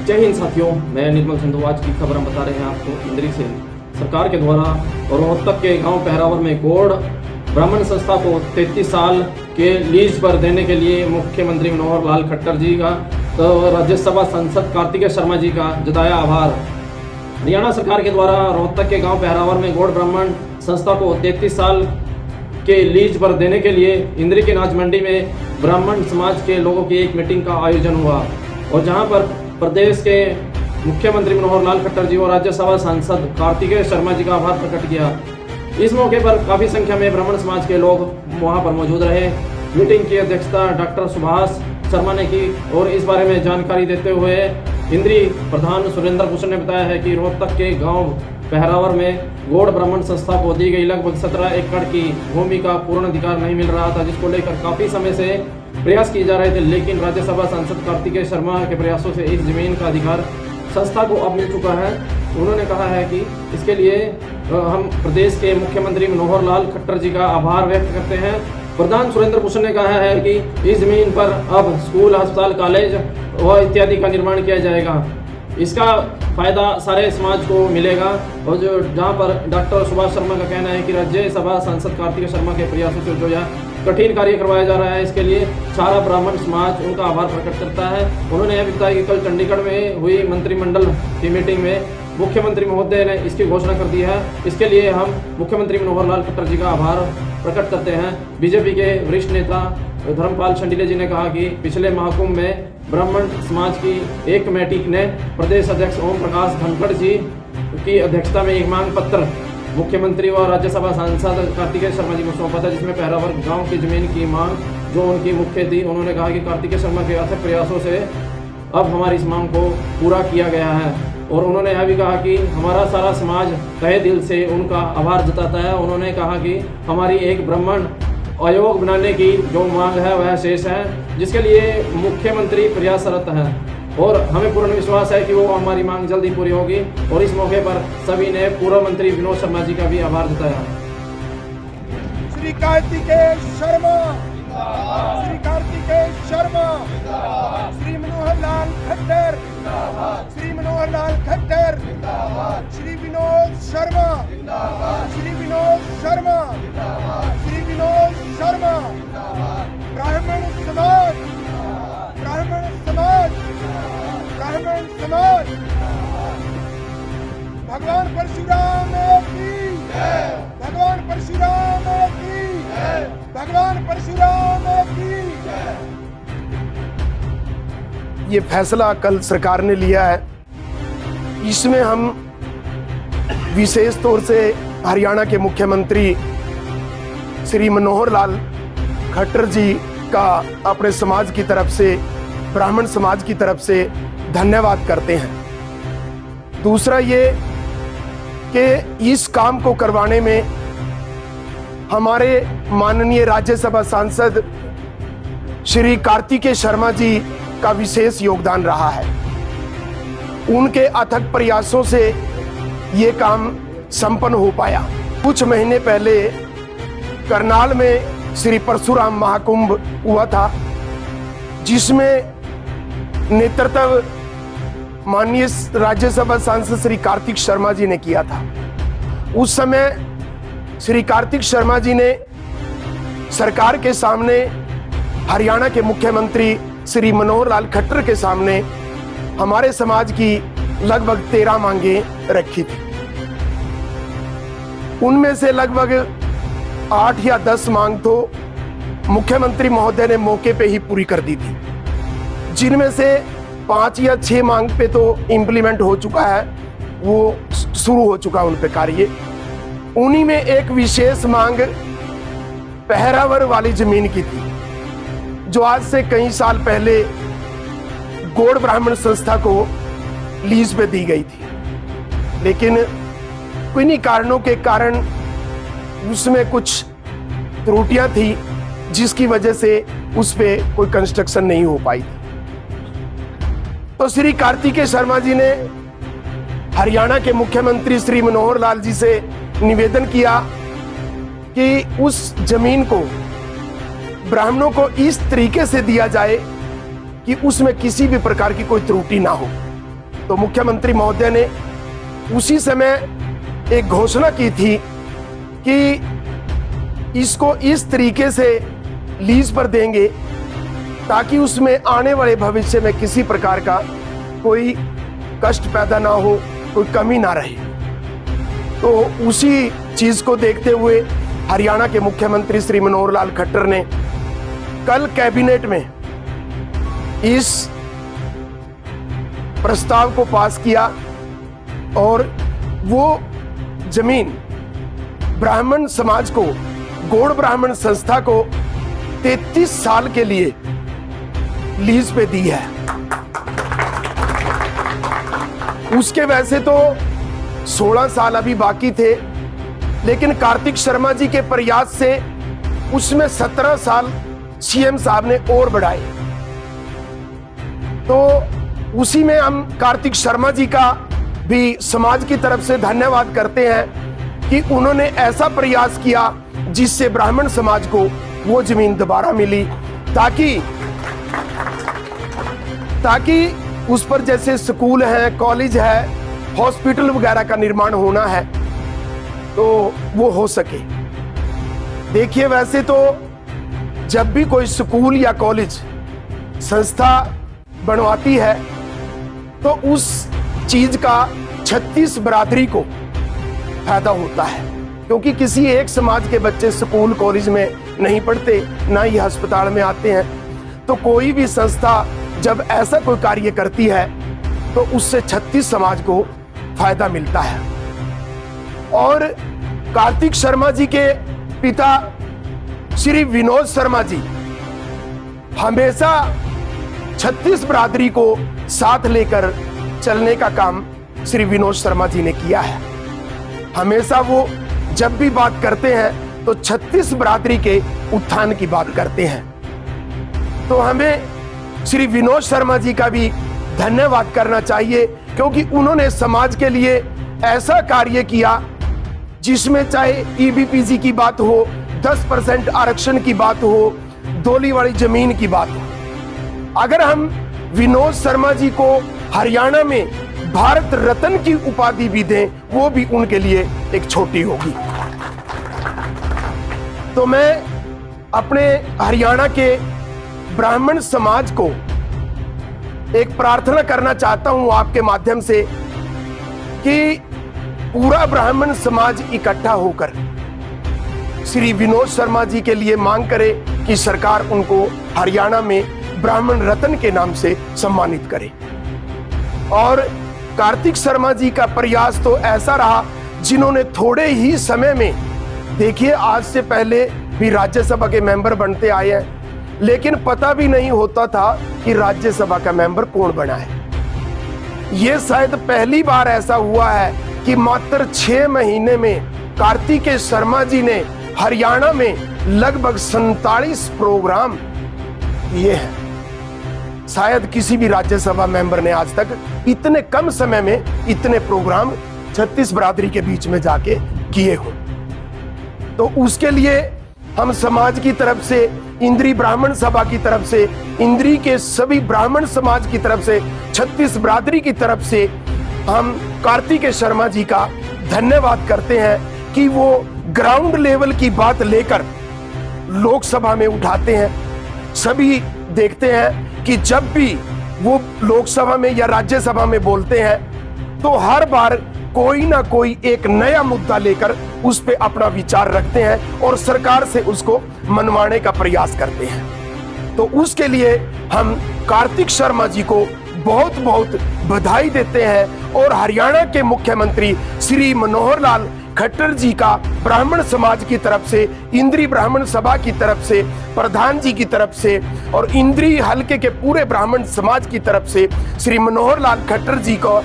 जय हिंद साथियों, मैं निर्मल सिंधु। आज की खबर हम बता रहे हैं आपको इंद्री से। सरकार के द्वारा रोहतक के गांव पहरावर में गौड़ ब्राह्मण संस्था को 33 साल के लीज पर देने के लिए मुख्यमंत्री मनोहर लाल खट्टर जी का तो राज्यसभा सांसद कार्तिकेय शर्मा जी का जताया आभार। हरियाणा सरकार के द्वारा रोहतक के गांव पहरावर में गौड़ ब्राह्मण संस्था को 33 साल के लीज पर देने के लिए इंद्री के नाच मंडी में ब्राह्मण समाज के लोगों की एक मीटिंग का आयोजन हुआ और जहां पर प्रदेश के मुख्यमंत्री मनोहर लाल खट्टर जी और राज्यसभा सांसद कार्तिकेय शर्मा जी का आभार प्रकट किया। इस मौके पर काफ़ी संख्या में ब्राह्मण समाज के लोग वहां पर मौजूद रहे। मीटिंग की अध्यक्षता डॉक्टर सुभाष शर्मा ने की और इस बारे में जानकारी देते हुए इंद्री प्रधान सुरेंद्र भूषण ने बताया है कि रोहतक के गाँव पहरावर में गौड़ ब्राह्मण संस्था को दी गई लगभग 17 एकड़ की भूमि का पूर्ण अधिकार नहीं मिल रहा था, जिसको लेकर काफ़ी समय से प्रयास किए जा रहे थे। लेकिन राज्यसभा सांसद कार्तिकेय शर्मा के प्रयासों से इस जमीन का अधिकार संस्था को अब मिल चुका है। उन्होंने कहा है कि इसके लिए हम प्रदेश के मुख्यमंत्री मनोहर लाल खट्टर जी का आभार व्यक्त करते हैं। प्रधान सुरेंद्र भूषण ने कहा है कि इस जमीन पर अब स्कूल, अस्पताल, कॉलेज व इत्यादि का निर्माण किया जाएगा। इसका फायदा सारे समाज को मिलेगा। और जो जहाँ पर डॉक्टर सुभाष शर्मा का कहना है कि राज्यसभा सांसद कार्तिकेय शर्मा के प्रयासों से जो यह कठिन कार्य करवाया जा रहा है, इसके लिए सारा ब्राह्मण समाज उनका आभार प्रकट करता है। उन्होंने यह भी बताया कि कल चंडीगढ़ में हुई मंत्रिमंडल की मीटिंग में मुख्यमंत्री महोदय ने इसकी घोषणा कर दी है। इसके लिए हम मुख्यमंत्री मनोहर लाल खट्टर जी का आभार प्रकट करते हैं। बीजेपी के वरिष्ठ नेता धर्मपाल शंडिले जी ने कहा कि पिछले महाकुंभ में ब्राह्मण समाज की एक कमेटी ने प्रदेश अध्यक्ष ओम प्रकाश धनखड़ जी की अध्यक्षता में एक मांग पत्र मुख्यमंत्री व राज्यसभा सांसद कार्तिकेय शर्मा जी को सौंपा था, जिसमें पहरावर गांव की जमीन की मांग जो उनकी मुख्य थी। उन्होंने कहा कि कार्तिकेय शर्मा के अथक प्रयासों से अब हमारी इस मांग को पूरा किया गया है। और उन्होंने यह भी कहा कि हमारा सारा समाज तहे दिल से उनका आभार जताता है। उन्होंने कहा कि हमारी एक ब्राह्मण आयोग बनाने की जो मांग है वह शेष है, जिसके लिए मुख्यमंत्री प्रयासरत है और हमें पूर्ण विश्वास है कि वो हमारी मांग जल्दी पूरी होगी। और इस मौके पर सभी ने पूर्व मंत्री विनोद शर्मा जी का भी आभार जताया। श्री कार्तिकेय शर्मा, श्री कार्तिकेय शर्मा, श्री मनोहर लाल खट्टर, श्री मनोहर लाल खट्टर, श्री विनोद शर्मा, श्री विनोद शर्मा, श्री विनोद शर्मा। ब्राह्मण समाज, ब्राह्मण समाज, ब्राह्मण समाज। भगवान परशुराम की, भगवान परशुराम की, भगवान परशुराम की। ये फैसला कल सरकार ने लिया है। इसमें हम विशेष तौर से हरियाणा के मुख्यमंत्री श्री मनोहर लाल खट्टर जी का अपने समाज की तरफ से, ब्राह्मण समाज की तरफ से धन्यवाद करते हैं। दूसरा ये कि इस काम को करवाने में हमारे माननीय राज्यसभा सांसद श्री कार्तिकेय शर्मा जी का विशेष योगदान रहा है। उनके अथक प्रयासों से ये काम संपन्न हो पाया। कुछ महीने पहले करनाल में श्री परशुराम महाकुंभ हुआ था, जिसमें नेतृत्व माननीय राज्यसभा सांसद श्री कार्तिक शर्मा जी ने किया था। उस समय श्री कार्तिक शर्मा जी ने सरकार के सामने, हरियाणा के मुख्यमंत्री श्री मनोहर लाल खट्टर के सामने हमारे समाज की लगभग 13 मांगे रखी थी। उनमें से लगभग 8 या 10 मांग तो मुख्यमंत्री महोदय ने मौके पे ही पूरी कर दी थी, जिनमें से 5 या 6 मांग पे तो इम्प्लीमेंट हो चुका है, वो शुरू हो चुका है उन पे कार्य। उन्हीं में एक विशेष मांग पहरावर वाली जमीन की थी, जो आज से कई साल पहले गौड़ ब्राह्मण संस्था को लीज पे दी गई थी। लेकिन किन्हीं कारणों के कारण उसमें कुछ त्रुटियां थी, जिसकी वजह से उस पे कोई कंस्ट्रक्शन नहीं हो पाई थी। तो श्री कार्तिकेय शर्मा जी ने हरियाणा के मुख्यमंत्री श्री मनोहर लाल जी से निवेदन किया कि उस जमीन को ब्राह्मणों को इस तरीके से दिया जाए कि उसमें किसी भी प्रकार की कोई त्रुटि ना हो। तो मुख्यमंत्री महोदय ने उसी समय एक घोषणा की थी कि इसको इस तरीके से लीज पर देंगे ताकि उसमें आने वाले भविष्य में किसी प्रकार का कोई कष्ट पैदा ना हो, कोई कमी ना रहे। तो उसी चीज को देखते हुए हरियाणा के मुख्यमंत्री श्री मनोहर लाल खट्टर ने कल कैबिनेट में इस प्रस्ताव को पास किया और वो जमीन ब्राह्मण समाज को, गौड़ ब्राह्मण संस्था को 33 साल के लिए लीज पे दी है। उसके वैसे तो 16 साल अभी बाकी थे, लेकिन कार्तिक शर्मा जी के प्रयास से उसमें 17 साल सीएम साहब ने और बढ़ाए। तो उसी में हम कार्तिक शर्मा जी का भी समाज की तरफ से धन्यवाद करते हैं कि उन्होंने ऐसा प्रयास किया जिससे ब्राह्मण समाज को वो जमीन दोबारा मिली, ताकि उस पर जैसे स्कूल है, कॉलेज है, हॉस्पिटल वगैरह का निर्माण होना है तो वो हो सके। देखिए, वैसे तो जब भी कोई स्कूल या कॉलेज संस्था बनवाती है तो उस चीज का 36 बरादरी को फायदा होता है, क्योंकि किसी एक समाज के बच्चे स्कूल कॉलेज में नहीं पढ़ते, ना ही अस्पताल में आते हैं। तो कोई भी संस्था जब ऐसा कोई कार्य करती है तो उससे 36 समाज को फायदा मिलता है। और कार्तिक शर्मा जी के पिता श्री विनोद शर्मा जी हमेशा 36 बरादरी को साथ लेकर चलने का काम श्री विनोद शर्मा जी ने किया है। हमेशा वो जब भी बात करते हैं तो 36 बरादरी के उत्थान की बात करते हैं। तो हमें श्री विनोद शर्मा जी का भी धन्यवाद करना चाहिए, क्योंकि उन्होंने समाज के लिए ऐसा कार्य किया जिसमें चाहे ईबीपीजी की बात हो, 10% आरक्षण की बात हो, डोली वाली जमीन की बात हो। अगर हम विनोद शर्मा जी को हरियाणा में भारत रत्न की उपाधि भी दें, वो भी उनके लिए एक छोटी होगी। तो मैं अपने हरियाणा के ब्राह्मण समाज को एक प्रार्थना करना चाहता हूं आपके माध्यम से कि पूरा ब्राह्मण समाज इकट्ठा होकर श्री विनोद शर्मा जी के लिए मांग करे कि सरकार उनको हरियाणा में ब्राह्मण रत्न के नाम से सम्मानित करे। और कार्तिक शर्मा जी का प्रयास तो ऐसा रहा जिन्होंने थोड़े ही समय में, देखिए आज से पहले भी राज्यसभा के मेंबर बनते आए हैं, लेकिन पता भी नहीं होता था कि राज्यसभा का मेंबर कौन बना है। यह शायद पहली बार ऐसा हुआ है कि मात्र 6 महीने में कार्तिक शर्मा जी ने हरियाणा में लगभग 47 प्रोग्राम किए हैं। शायद किसी भी राज्यसभा मेंबर ने आज तक इतने कम समय में इतने प्रोग्राम 36 बरादरी के बीच में जाके किए हो। तो उसके लिए हम समाज की तरफ से, इंद्री ब्राह्मण सभा की तरफ से, इंद्री के सभी ब्राह्मण समाज की तरफ से, 36 बरादरी की तरफ से हम कार्तिक शर्मा जी का धन्यवाद करते हैं कि वो ग्राउंड लेवल की बात लेकर लोकसभा में उठाते हैं। सभी देखते हैं कि जब भी वो लोकसभा में या राज्यसभा में बोलते हैं तो हर बार कोई ना कोई एक नया मुद्दा लेकर उस पे अपना विचार रखते हैं और सरकार से उसको मनवाने का प्रयास करते हैं। तो उसके लिए हम कार्तिक शर्मा जी को बहुत बहुत बधाई देते हैं और हरियाणा के मुख्यमंत्री श्री मनोहर लाल खट्टर जी का ब्राह्मण समाज की तरफ से, इंद्री ब्राह्मण सभा की तरफ से, प्रधान जी की तरफ से और इंद्री हलके के पूरे ब्राह्मण समाज की तरफ से श्री मनोहर लाल खट्टर जी को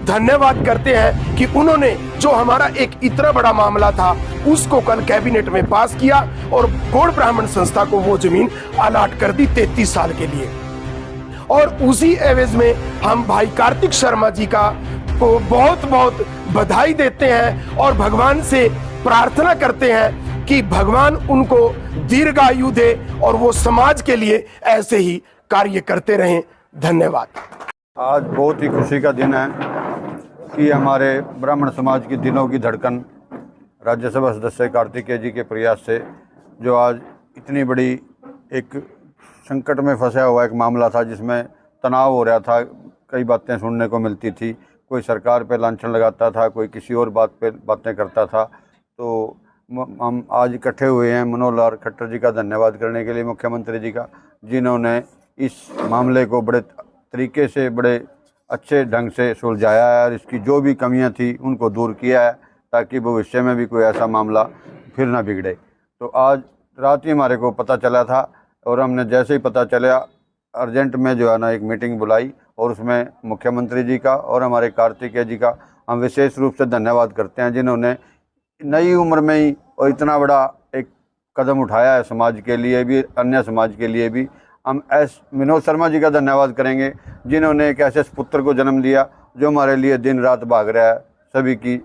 धन्यवाद करते हैं कि उन्होंने जो हमारा एक इतना बड़ा मामला था उसको कल कैबिनेट में पास किया और गौड़ ब्राह्मण संस्था को वो जमीन अलाट कर दी 33 साल के लिए। और उसी एवज में हम भाई कार्तिक शर्मा जी का को बहुत बहुत बधाई देते हैं और भगवान से प्रार्थना करते हैं कि भगवान उनको दीर्घायु दे और वो समाज के लिए ऐसे ही कार्य करते रहें। धन्यवाद। आज बहुत ही खुशी का दिन है कि हमारे ब्राह्मण समाज की दिलों की धड़कन राज्यसभा सदस्य कार्तिकेय जी के प्रयास से जो आज इतनी बड़ी एक संकट में फंसा हुआ एक मामला था, जिसमें तनाव हो रहा था, कई बातें सुनने को मिलती थी, कोई सरकार पे लांछन लगाता था, कोई किसी और बात पे बातें करता था। तो हम आज इकट्ठे हुए हैं मनोहर लाल खट्टर जी का धन्यवाद करने के लिए, मुख्यमंत्री जी का, जिन्होंने इस मामले को बड़े तरीके से बड़े अच्छे ढंग से सुलझाया है और इसकी जो भी कमियां थी उनको दूर किया है, ताकि भविष्य में भी कोई ऐसा मामला फिर ना बिगड़े। तो आज रात ही हमारे को पता चला था और हमने जैसे ही पता चला अर्जेंट में जो है ना एक मीटिंग बुलाई और उसमें मुख्यमंत्री जी का और हमारे कार्तिकेय जी का हम विशेष रूप से धन्यवाद करते हैं, जिन्होंने नई उम्र में ही और इतना बड़ा एक कदम उठाया है समाज के लिए भी, अन्य समाज के लिए भी। हम विनोद शर्मा जी का धन्यवाद करेंगे, जिन्होंने एक ऐसे पुत्र को जन्म दिया जो हमारे लिए दिन रात भाग रहा है, सभी की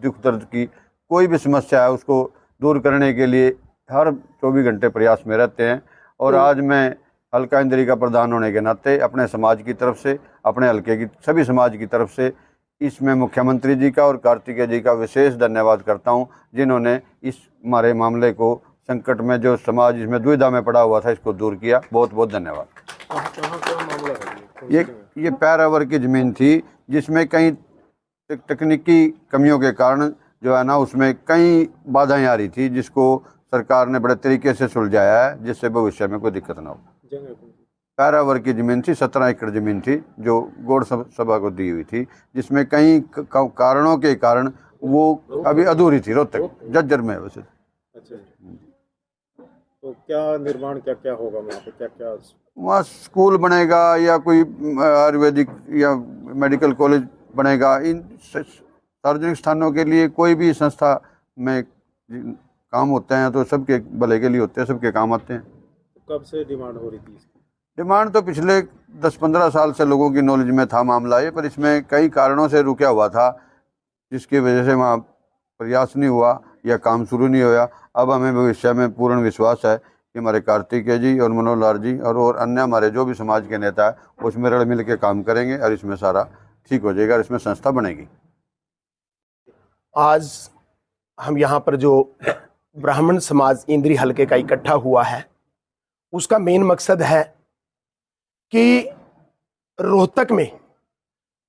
दुख दर्द की कोई भी समस्या है उसको दूर करने के लिए हर 24 घंटे प्रयास में रहते हैं। और आज मैं हल्का इंद्री का प्रधान होने के नाते अपने समाज की तरफ से, अपने हल्के की सभी समाज की तरफ से इसमें मुख्यमंत्री जी का और कार्तिकेय जी का विशेष धन्यवाद करता हूं, जिन्होंने इस हमारे मामले को संकट में जो समाज इसमें दुविधा में पड़ा हुआ था इसको दूर किया। बहुत बहुत धन्यवाद। ये पैरावर की ज़मीन थी, जिसमें कई तकनीकी कमियों के कारण जो है ना उसमें कई बाधाएं आ रही थी, जिसको सरकार ने बड़े तरीके से सुलझाया है, जिससे भविष्य में कोई दिक्कत ना हो। पैरावर की ज़मीन थी, 17 एकड़ ज़मीन थी जो गौड़ सभा को दी हुई थी, जिसमें कई कारणों के कारण वो अभी अधूरी थी, रोहतक जज्जर में वैसे। अच्छा, तो क्या निर्माण क्या क्या होगा वहाँ पे, क्या क्या वहाँ स्कूल बनेगा या कोई आयुर्वेदिक या मेडिकल कॉलेज बनेगा। इन सार्वजनिक स्थानों के लिए कोई भी संस्था में काम होते हैं तो सबके भले के लिए होते हैं, सबके काम आते हैं। कब से डिमांड हो रही थी इसकी? डिमांड तो पिछले 10-15 साल से लोगों की नॉलेज में था मामला ये, पर इसमें कई कारणों से रुका हुआ था, जिसकी वजह से वहाँ प्रयास नहीं हुआ या काम शुरू नहीं हुआ। अब हमें भविष्य में पूर्ण विश्वास है कि हमारे कार्तिकेय जी और मनोहर लाल जी और अन्य हमारे जो भी समाज के नेता है उसमें रल मिल के काम करेंगे और इसमें सारा ठीक हो जाएगा और इसमें संस्था बनेगी। आज हम यहाँ पर जो ब्राह्मण समाज इंद्री हलके का इकट्ठा हुआ है, उसका मेन मकसद है कि रोहतक में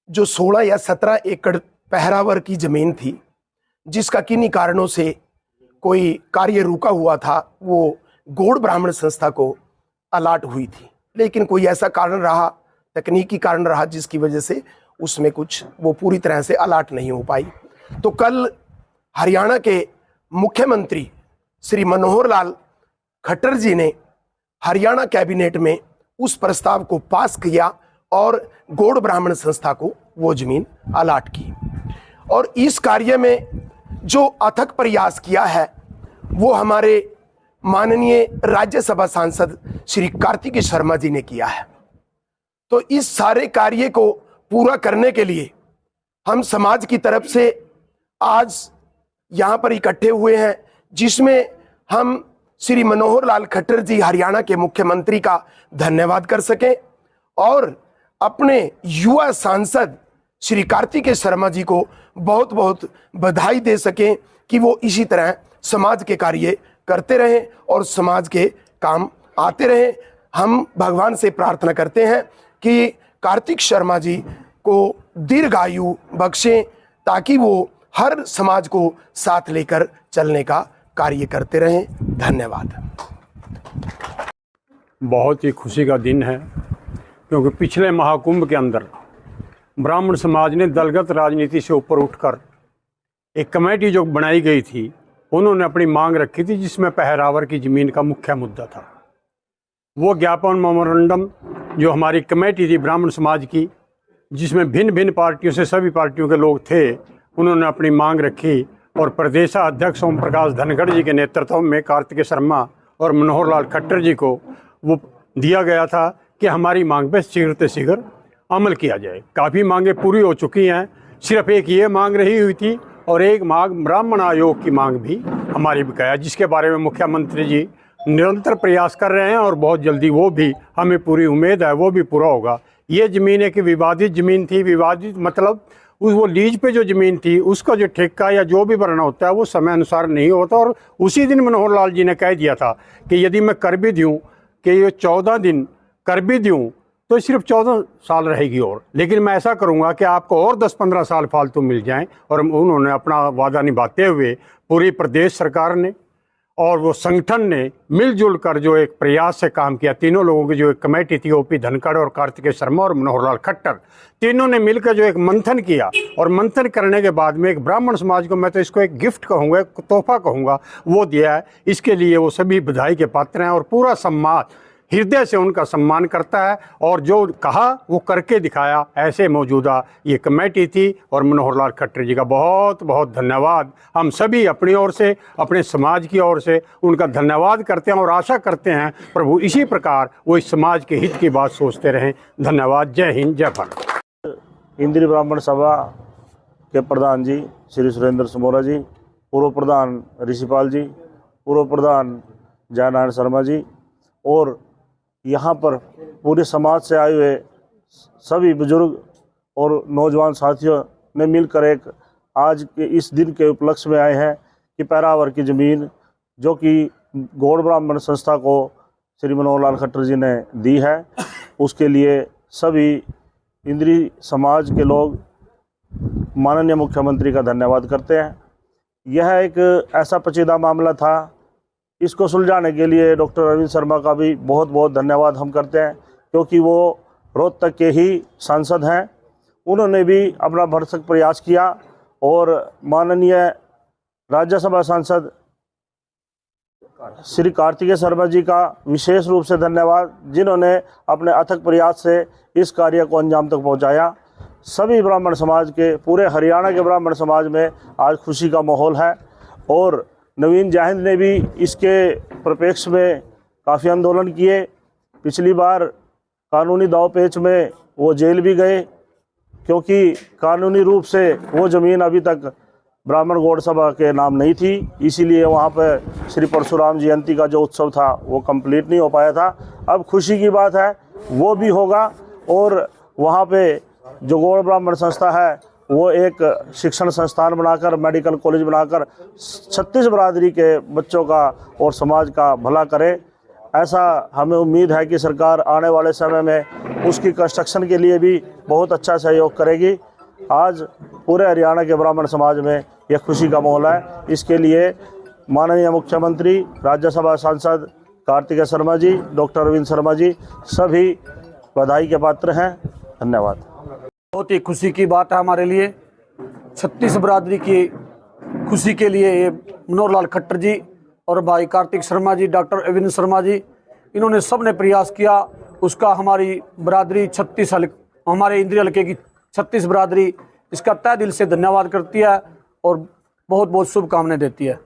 जो 16 या 17 एकड़ पहरावर की जमीन थी, जिसका किन्हीं कारणों से कोई कार्य रुका हुआ था, वो गौड़ ब्राह्मण संस्था को अलाट हुई थी, लेकिन कोई ऐसा कारण रहा, तकनीकी कारण रहा, जिसकी वजह से उसमें कुछ वो पूरी तरह से अलाट नहीं हो पाई। तो कल हरियाणा के मुख्यमंत्री श्री मनोहर लाल खट्टर जी ने हरियाणा कैबिनेट में उस प्रस्ताव को पास किया और गौड़ ब्राह्मण संस्था को वो जमीन अलाट की। और इस कार्य में जो अथक प्रयास किया है वो हमारे माननीय राज्यसभा सांसद श्री कार्तिकेय शर्मा जी ने किया है। तो इस सारे कार्य को पूरा करने के लिए हम समाज की तरफ से आज यहाँ पर इकट्ठे हुए हैं, जिसमें हम श्री मनोहर लाल खट्टर जी हरियाणा के मुख्यमंत्री का धन्यवाद कर सकें और अपने युवा सांसद श्री कार्तिकेय शर्मा जी को बहुत बहुत बधाई दे सकें कि वो इसी तरह समाज के कार्य करते रहें और समाज के काम आते रहें। हम भगवान से प्रार्थना करते हैं कि कार्तिक शर्मा जी को दीर्घायु बख्शें, ताकि वो हर समाज को साथ लेकर चलने का कार्य करते रहें। धन्यवाद। बहुत ही खुशी का दिन है, क्योंकि पिछले महाकुंभ के अंदर ब्राह्मण समाज ने दलगत राजनीति से ऊपर उठकर एक कमेटी जो बनाई गई थी, उन्होंने अपनी मांग रखी थी, जिसमें पहरावर की ज़मीन का मुख्य मुद्दा था। वो ज्ञापन मेमोरेंडम जो हमारी कमेटी थी ब्राह्मण समाज की, जिसमें भिन्न भिन्न पार्टियों से सभी पार्टियों के लोग थे, उन्होंने अपनी मांग रखी और प्रदेशाध्यक्ष ओम प्रकाश धनखड़ जी के नेतृत्व में कार्तिकेय शर्मा और मनोहर लाल खट्टर जी को वो दिया गया था कि हमारी मांग पर शीघ्र से शीघ्र अमल किया जाए। काफ़ी मांगें पूरी हो चुकी हैं, सिर्फ एक ये मांग रही हुई थी और एक मांग ब्राह्मण आयोग की मांग भी हमारी बकाया, जिसके बारे में मुख्यमंत्री जी निरंतर प्रयास कर रहे हैं और बहुत जल्दी वो भी, हमें पूरी उम्मीद है, वो भी पूरा होगा। ये ज़मीन एक विवादित ज़मीन थी। विवादित मतलब वो लीज पे जो ज़मीन थी उसका जो ठेका या जो भी भरना होता है वो समय अनुसार नहीं होता। और उसी दिन मनोहर लाल जी ने कह दिया था कि यदि मैं कर भी दूँ कि ये 14 दिन कर भी दूँ तो सिर्फ 14 साल रहेगी और, लेकिन मैं ऐसा करूंगा कि आपको और 10-15 साल फालतू मिल जाएं। और उन्होंने अपना वादा निभाते हुए पूरी प्रदेश सरकार ने और वो संगठन ने मिलजुल कर जो एक प्रयास से काम किया। तीनों लोगों की जो एक कमेटी थी, ओपी धनखड़ और कार्तिकेय शर्मा और मनोहर लाल खट्टर, तीनों ने मिलकर जो एक मंथन किया और मंथन करने के बाद में एक ब्राह्मण समाज को, मैं तो इसको एक गिफ्ट कहूँगा, एक तोहफा कहूँगा, वो दिया है। इसके लिए वो सभी बधाई के पात्र हैं और पूरा समाज हृदय से उनका सम्मान करता है। और जो कहा वो करके दिखाया, ऐसे मौजूदा ये कमेटी थी। और मनोहर लाल खट्टर जी का बहुत बहुत धन्यवाद हम सभी अपनी ओर से, अपने समाज की ओर से उनका धन्यवाद करते हैं और आशा करते हैं प्रभु इसी प्रकार वो इस समाज के हित की बात सोचते रहें। धन्यवाद। जय हिंद, जय भारत। इंद्री ब्राह्मण सभा के प्रधान जी श्री सुरेंद्र समोरा जी, पूर्व प्रधान ऋषिपाल जी, पूर्व प्रधान जयनारायण शर्मा जी और यहाँ पर पूरे समाज से आए हुए सभी बुजुर्ग और नौजवान साथियों ने मिलकर एक आज के इस दिन के उपलक्ष्य में आए हैं कि पैरावर की ज़मीन जो कि गौड़ ब्राह्मण संस्था को श्री मनोहर लाल खट्टर जी ने दी है, उसके लिए सभी इंद्री समाज के लोग माननीय मुख्यमंत्री का धन्यवाद करते हैं। यह एक ऐसा पेचीदा मामला था, इसको सुलझाने के लिए डॉक्टर अरविंद शर्मा का भी बहुत बहुत धन्यवाद हम करते हैं, क्योंकि वो रोहतक के ही सांसद हैं। उन्होंने भी अपना भरसक प्रयास किया और माननीय राज्यसभा सांसद श्री कार्तिकेय शर्मा जी का विशेष रूप से धन्यवाद, जिन्होंने अपने अथक प्रयास से इस कार्य को अंजाम तक पहुंचाया। सभी ब्राह्मण समाज के, पूरे हरियाणा के ब्राह्मण समाज में आज खुशी का माहौल है और नवीन जयहिंद ने भी इसके परिप्रेक्ष में काफ़ी आंदोलन किए। पिछली बार कानूनी दावपेच में वो जेल भी गए, क्योंकि कानूनी रूप से वो ज़मीन अभी तक ब्राह्मण गौड़ सभा के नाम नहीं थी, इसीलिए वहाँ पर श्री परशुराम जयंती का जो उत्सव था वो कंप्लीट नहीं हो पाया था। अब खुशी की बात है वो भी होगा और वहाँ पे जो गौड़ ब्राह्मण संस्था है वो एक शिक्षण संस्थान बनाकर, मेडिकल कॉलेज बनाकर 36 बरादरी के बच्चों का और समाज का भला करे। ऐसा हमें उम्मीद है कि सरकार आने वाले समय में उसकी कंस्ट्रक्शन के लिए भी बहुत अच्छा सहयोग करेगी। आज पूरे हरियाणा के ब्राह्मण समाज में यह खुशी का माहौल है। इसके लिए माननीय मुख्यमंत्री, राज्यसभा सांसद कार्तिकेय शर्मा जी, डॉक्टर अरविंद शर्मा जी सभी बधाई के पात्र हैं। धन्यवाद। बहुत ही खुशी की बात है हमारे लिए। 36 बरादरी की खुशी के लिए ये मनोहर लाल खट्टर जी और भाई कार्तिक शर्मा जी, डॉक्टर अरविंद शर्मा जी, इन्होंने सब ने प्रयास किया। उसका हमारी बरादरी 36 हमारे इंद्री हल्के की 36 बरादरी इसका तहे दिल से धन्यवाद करती है और बहुत बहुत शुभकामनाएं देती है।